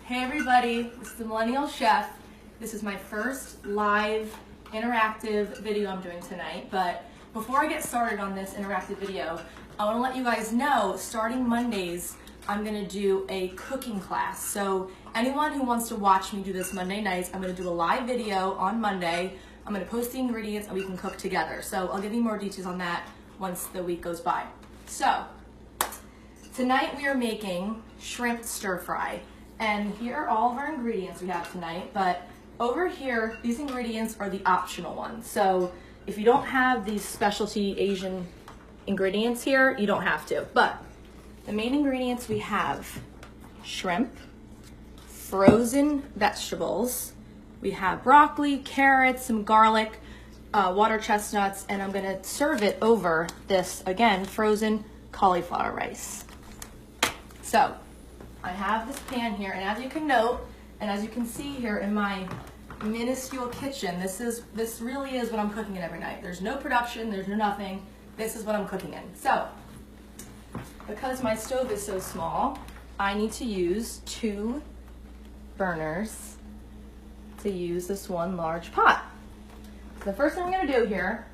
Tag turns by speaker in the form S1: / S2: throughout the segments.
S1: Hey everybody, this is the Millennial Chef. This is my first live interactive video I'm doing tonight, but before I get started on this interactive video, I want to let you guys know, starting Mondays, I'm going to do a cooking class. So anyone who wants to watch me do this Monday nights, I'm going to do a live video on Monday. I'm going to post the ingredients and we can cook together. So I'll give you more details on that once the week goes by. So tonight we are making shrimp stir fry. And here are all of our ingredients we have tonight, but over here, these ingredients are the optional ones. So if you don't have these specialty Asian ingredients here, you don't have to. But the main ingredients we have: shrimp, frozen vegetables, we have broccoli, carrots, some garlic, water chestnuts, and I'm gonna serve it over this, again, frozen cauliflower rice. So I have this pan here, and as you can note, and as you can see here in my minuscule kitchen, this really is what I'm cooking in every night. There's no production, there's no nothing. This is what I'm cooking in. So, because my stove is so small, I need to use 2 burners to use this one large pot. So the first thing I'm gonna do here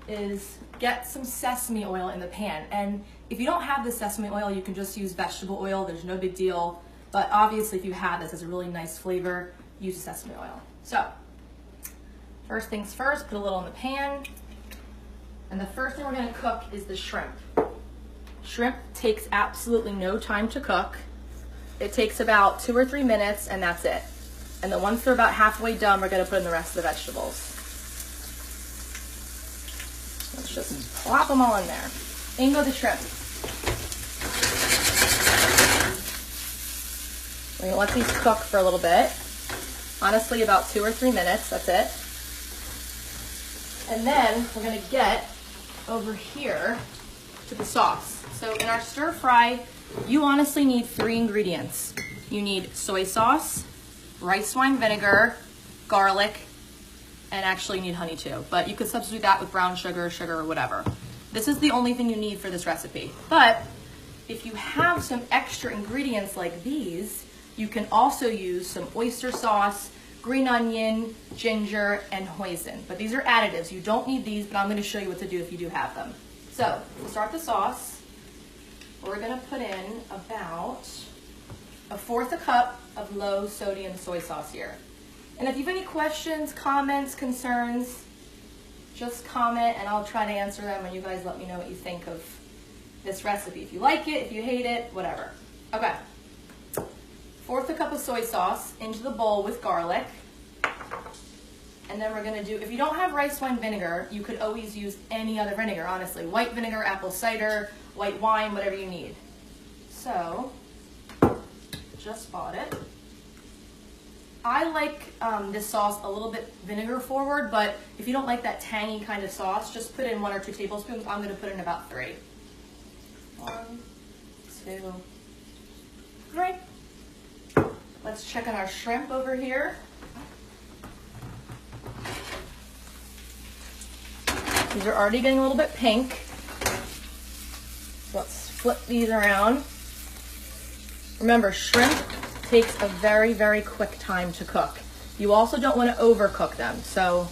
S1: is get some sesame oil in the pan. And if you don't have the sesame oil, you can just use vegetable oil. There's no big deal. But obviously, if you have this, it's a really nice flavor, use the sesame oil. So, first things first, put a little in the pan. And the first thing we're gonna cook is the shrimp. Shrimp takes absolutely no time to cook. It takes about 2 or 3 minutes, and that's it. And then once they're about halfway done, we're gonna put in the rest of the vegetables. Let's just plop them all in there. In go the shrimp. We're gonna let these cook for a little bit. Honestly, about 2 or 3 minutes, that's it. And then we're gonna get over here to the sauce. So in our stir fry, you honestly need 3 ingredients. You need soy sauce, rice wine vinegar, garlic, and actually you need honey too. But you could substitute that with brown sugar, or whatever. This is the only thing you need for this recipe. But if you have some extra ingredients like these, you can also use some oyster sauce, green onion, ginger, and hoisin. But these are additives. You don't need these, but I'm gonna show you what to do if you do have them. So, to start the sauce, we're gonna put in about 1/4 cup of low sodium soy sauce here. And if you have any questions, comments, concerns, just comment and I'll try to answer them, and you guys let me know what you think of this recipe. If you like it, if you hate it, whatever. Okay. 1/4 cup of soy sauce into the bowl with garlic. And then we're gonna do, if you don't have rice wine vinegar, you could always use any other vinegar, honestly. White vinegar, apple cider, white wine, whatever you need. So, just bought it. I like this sauce a little bit vinegar forward, but if you don't like that tangy kind of sauce, just put in 1 or 2 tablespoons. I'm gonna put in about 3. 1, 2, 3. Let's check on our shrimp over here. These are already getting a little bit pink. So let's flip these around. Remember, shrimp takes a very, very quick time to cook. You also don't want to overcook them. So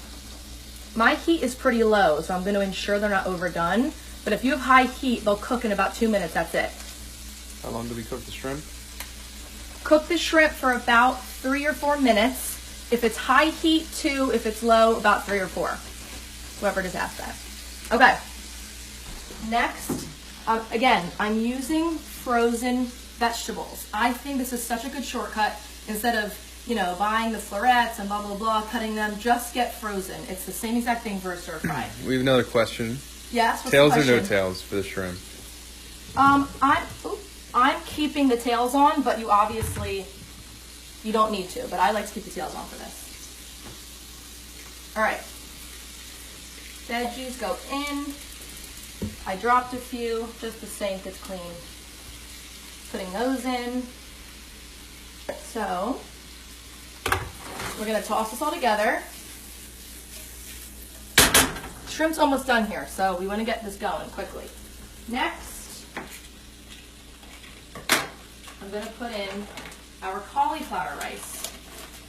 S1: my heat is pretty low, so I'm going to ensure they're not overdone. But if you have high heat, they'll cook in about 2 minutes, that's it.
S2: How long do we cook the shrimp?
S1: Cook the shrimp for about 3 or 4 minutes. If it's high heat, 2. If it's low, about 3 or 4. Whoever just asked that. Okay. Next, again, I'm using frozen vegetables. I think this is such a good shortcut. Instead of, buying the florets and blah, blah, blah, cutting them, just get frozen. It's the same exact thing for a stir fry.
S2: We have another question.
S1: Yes, what's
S2: tails
S1: the question?
S2: or no tails for the shrimp?
S1: I'm keeping the tails on, but you don't need to, but I like to keep the tails on for this. All right. Veggies go in. I dropped a few, just the sink, it's clean. Putting those in. So, we're gonna toss this all together. Shrimp's almost done here, so we wanna get this going quickly. Next, I'm gonna put in our cauliflower rice.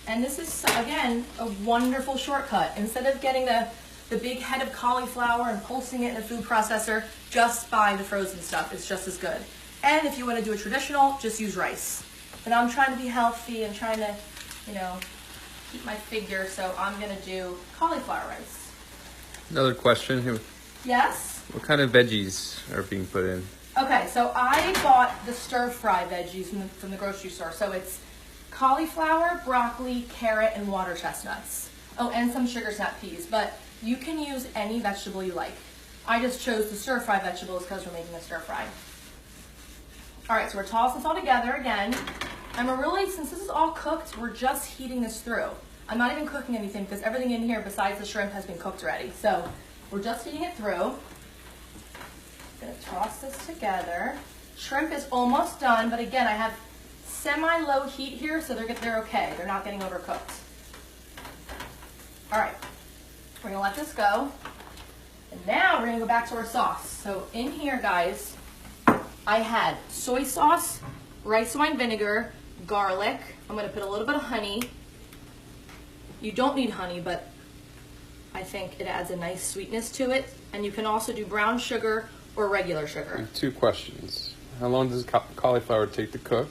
S1: And this is, again, a wonderful shortcut. Instead of getting the big head of cauliflower and pulsing it in a food processor, just buy the frozen stuff. It's just as good. And if you want to do a traditional, just use rice. But I'm trying to be healthy and trying to, you know, keep my figure, so I'm going to do cauliflower rice.
S2: Another question.
S1: Yes?
S2: What kind of veggies are being put in?
S1: Okay, so I bought the stir-fry veggies from the grocery store. So it's cauliflower, broccoli, carrot, and water chestnuts. Oh, and some sugar snap peas, but you can use any vegetable you like. I just chose the stir-fry vegetables because we're making a stir-fry. All right, so we're tossing this all together again. And we're really, since this is all cooked, we're just heating this through. I'm not even cooking anything because everything in here besides the shrimp has been cooked already. So we're just heating it through. I'm gonna toss this together. Shrimp is almost done, but again, I have semi-low heat here, so they're okay. They're not getting overcooked. All right, we're gonna let this go. And now we're gonna go back to our sauce. So in here, guys, I had soy sauce, rice wine vinegar, garlic. I'm gonna put a little bit of honey. You don't need honey, but I think it adds a nice sweetness to it. And you can also do brown sugar or regular sugar.
S3: 2 questions. How long does cauliflower take to cook?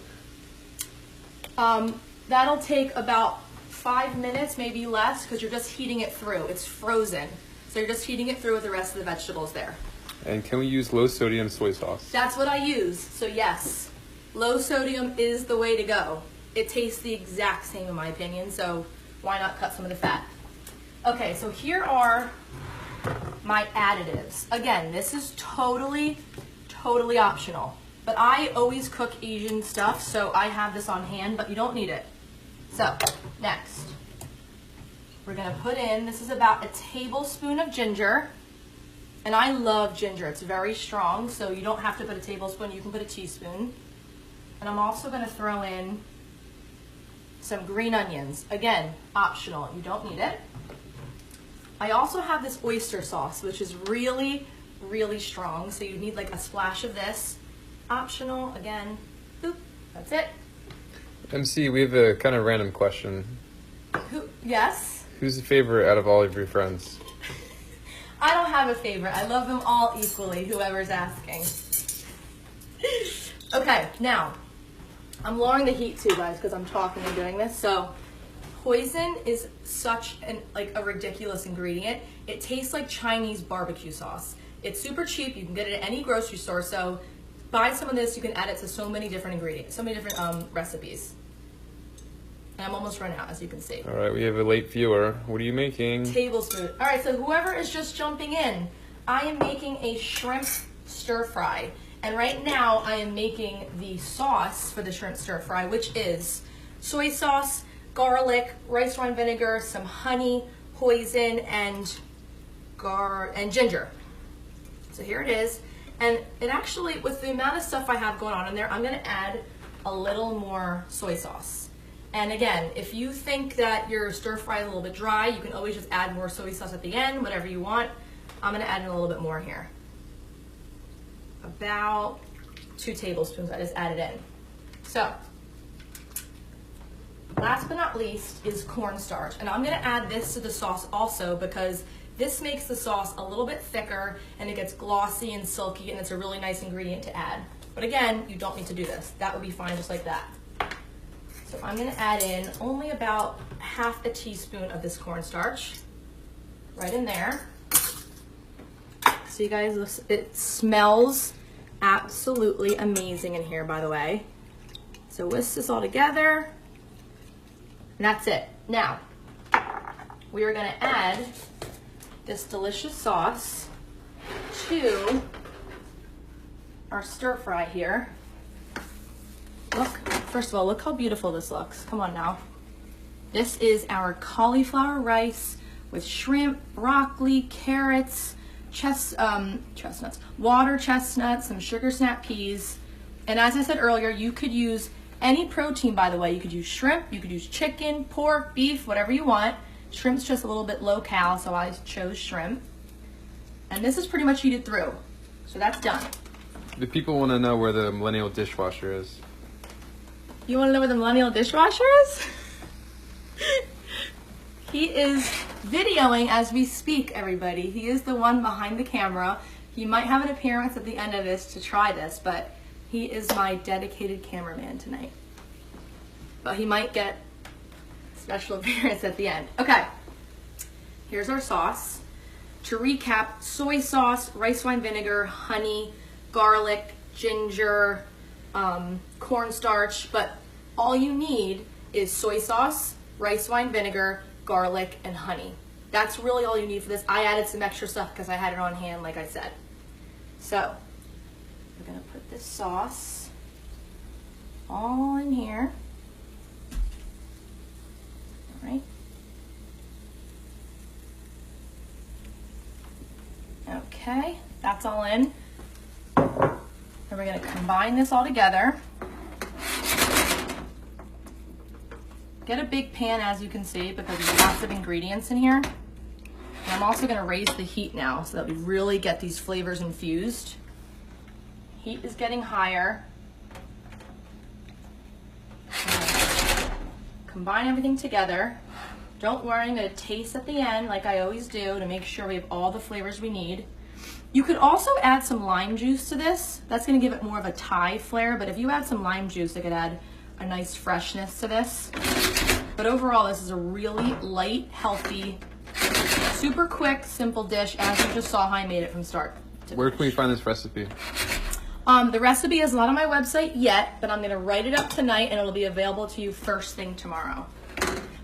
S1: That'll take about 5 minutes, maybe less, because you're just heating it through. It's frozen. So you're just heating it through with the rest of the vegetables there.
S3: And can we use low sodium soy sauce?
S1: That's what I use. So yes, low sodium is the way to go. It tastes the exact same in my opinion, so why not cut some of the fat? Okay, so here are my additives. Again, this is totally optional. But I always cook Asian stuff, so I have this on hand, but you don't need it. So, next, we're gonna put in, this is about a tablespoon of ginger. And I love ginger, it's very strong, so you don't have to put a tablespoon, you can put a teaspoon. And I'm also gonna throw in some green onions. Again, optional, you don't need it. I also have this oyster sauce, which is really strong, so you need like a splash of this. Optional, again, boop, that's it.
S3: MC, we have a kind of random question.
S1: Yes?
S3: Who's the favorite out of all of your friends?
S1: I don't have a favorite. I love them all equally, whoever's asking. Okay, now, I'm lowering the heat too, guys, because I'm talking and doing this. So, hoisin is such a ridiculous ingredient. It tastes like Chinese barbecue sauce. It's super cheap. You can get it at any grocery store. So, buy some of this. You can add it to so many different ingredients, so many different recipes. And I'm almost run out, as you can see.
S3: All right, we have a late viewer. What are you making?
S1: Tablespoon. All right, so whoever is just jumping in, I am making a shrimp stir fry. And right now I am making the sauce for the shrimp stir fry, which is soy sauce, garlic, rice wine vinegar, some honey, hoisin, and ginger. So here it is. And it actually, with the amount of stuff I have going on in there, I'm gonna add a little more soy sauce. And again, if you think that your stir fry is a little bit dry, you can always just add more soy sauce at the end, whatever you want. I'm gonna add in a little bit more here. About 2 tablespoons, I just added in. So, last but not least is cornstarch. And I'm gonna add this to the sauce also because this makes the sauce a little bit thicker and it gets glossy and silky and it's a really nice ingredient to add. But again, you don't need to do this. That would be fine just like that. So I'm gonna add in only about half a teaspoon of this cornstarch, right in there. So you guys, it smells absolutely amazing in here, by the way. So whisk this all together, and that's it. Now, we are gonna add this delicious sauce to our stir fry here. Look, first of all, look how beautiful this looks. Come on now. This is our cauliflower rice with shrimp, broccoli, carrots, chestnuts, water chestnuts, some sugar snap peas. And as I said earlier, you could use any protein, by the way. You could use shrimp, you could use chicken, pork, beef, whatever you want. Shrimp's just a little bit low cal, so I chose shrimp. And this is pretty much heated through. So that's done.
S3: The people want to know where the millennial dishwasher is.
S1: You wanna know where the millennial dishwasher is? He is videoing as we speak, everybody. He is the one behind the camera. He might have an appearance at the end of this to try this, but he is my dedicated cameraman tonight. But he might get a special appearance at the end. Okay, here's our sauce. To recap, soy sauce, rice wine vinegar, honey, garlic, ginger, cornstarch, but all you need is soy sauce, rice wine vinegar, garlic, and honey. That's really all you need for this. I added some extra stuff because I had it on hand, like I said. So, we're gonna put this sauce all in here. All right. Okay, that's all in. Then we're gonna combine this all together. Get a big pan, as you can see, because there's lots of ingredients in here. And I'm also gonna raise the heat now so that we really get these flavors infused. Heat is getting higher. Combine everything together. Don't worry, I'm gonna taste at the end like I always do to make sure we have all the flavors we need. You could also add some lime juice to this. That's gonna give it more of a Thai flair, but if you add some lime juice, it could add a nice freshness to this. But overall, this is a really light, healthy, super quick, simple dish, as you just saw how I made it from start to
S3: Where
S1: finish.
S3: can we find this recipe?
S1: The recipe is not on my website yet, but I'm gonna write it up tonight and it'll be available to you first thing tomorrow.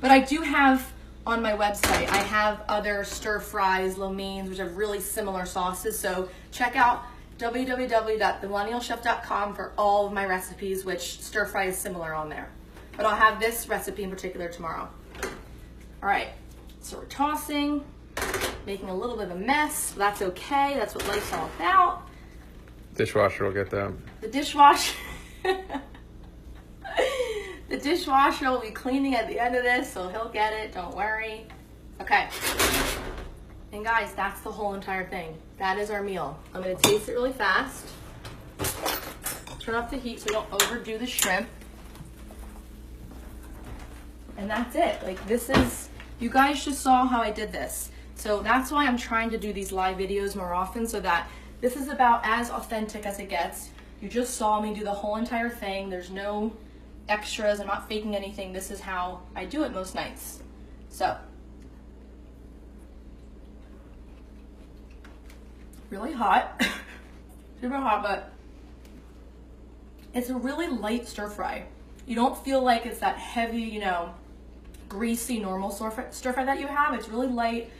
S1: But I do have on my website, I have other stir fries, lo means, which have really similar sauces. So check out www.themillennialchef.com for all of my recipes, which stir fry is similar on there. But I'll have this recipe in particular tomorrow. All right, so we're tossing, making a little bit of a mess. That's okay, that's what life's all about.
S3: Dishwasher will get that.
S1: The dishwasher, the dishwasher will be cleaning at the end of this, so he'll get it, don't worry. Okay, and guys, that's the whole entire thing. That is our meal. I'm gonna taste it really fast. Turn off the heat so we don't overdo the shrimp. And that's it. Like, this is, you guys just saw how I did this. So that's why I'm trying to do these live videos more often, so that this is about as authentic as it gets. You just saw me do the whole entire thing. There's no extras. I'm not faking anything. This is how I do it most nights. So, really hot, super hot, but it's a really light stir fry. You don't feel like it's that heavy, you know, greasy normal stir fry that you have. It's really light.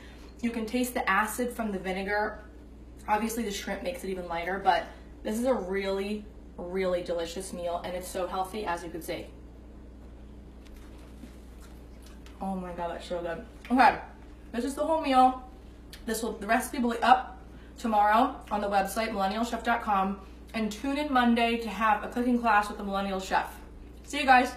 S1: You can taste the acid from the vinegar. Obviously the shrimp makes it even lighter, but this is a really, really delicious meal, and it's so healthy, as you can see. Oh my God, that's so good. Okay, this is the whole meal. The recipe will be up tomorrow on the website, millennialchef.com, and tune in Monday to have a cooking class with the Millennial Chef. See you guys.